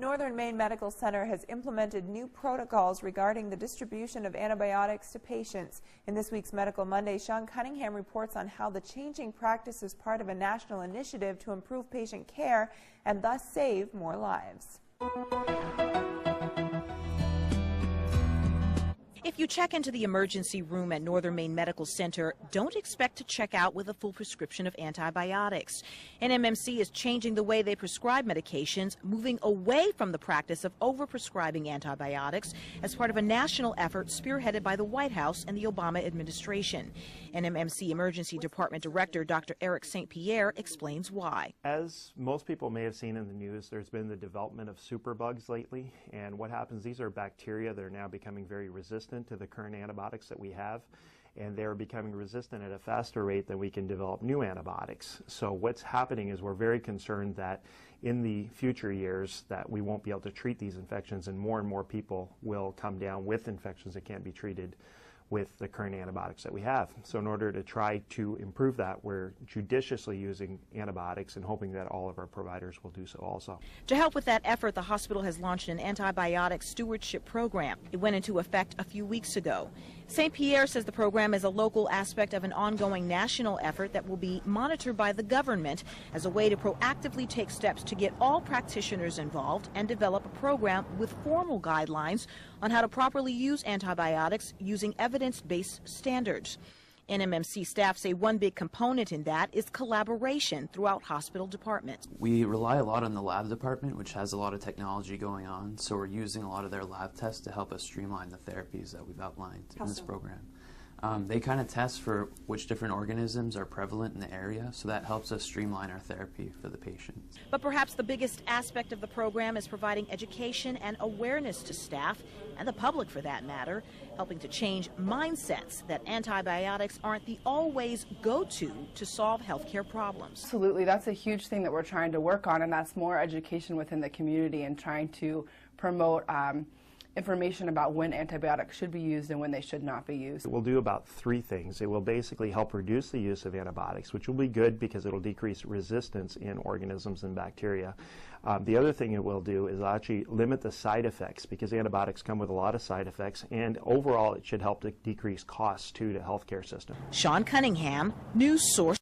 Northern Maine Medical Center has implemented new protocols regarding the distribution of antibiotics to patients. In this week's Medical Monday, Sean Cunningham reports on how the changing practice is part of a national initiative to improve patient care and thus save more lives. If you check into the emergency room at Northern Maine Medical Center, don't expect to check out with a full prescription of antibiotics. NMMC is changing the way they prescribe medications, moving away from the practice of overprescribing antibiotics as part of a national effort spearheaded by the White House and the Obama administration. NMMC Emergency Department Director Dr. Eric St. Pierre explains why. As most people may have seen in the news, there's been the development of superbugs lately, and what happens, these are bacteria that are now becoming very resistant to the current antibiotics that we have, and they're becoming resistant at a faster rate than we can develop new antibiotics. So what's happening is we're very concerned that in the future years that we won't be able to treat these infections, and more people will come down with infections that can't be treated with the current antibiotics that we have. So in order to try to improve that, we're judiciously using antibiotics and hoping that all of our providers will do so also. To help with that effort, the hospital has launched an antibiotic stewardship program. It went into effect a few weeks ago. St. Pierre says the program is a local aspect of an ongoing national effort that will be monitored by the government as a way to proactively take steps to get all practitioners involved and develop a program with formal guidelines on how to properly use antibiotics using evidence-based standards. NMMC staff say one big component in that is collaboration throughout hospital departments. We rely a lot on the lab department, which has a lot of technology going on, so we're using a lot of their lab tests to help us streamline the therapies that we've outlined in this program. They kind of test for which different organisms are prevalent in the area, so that helps us streamline our therapy for the patients. But perhaps the biggest aspect of the program is providing education and awareness to staff, and the public for that matter, helping to change mindsets that antibiotics aren't the always go-to to solve healthcare problems. Absolutely, that's a huge thing that we're trying to work on, and that's more education within the community and trying to promote information about when antibiotics should be used and when they should not be used. It will do about three things. It will basically help reduce the use of antibiotics, which will be good because it will decrease resistance in organisms and bacteria. The other thing it will do is actually limit the side effects, because antibiotics come with a lot of side effects, and overall it should help to decrease costs to the healthcare system. Sean Cunningham, News Source.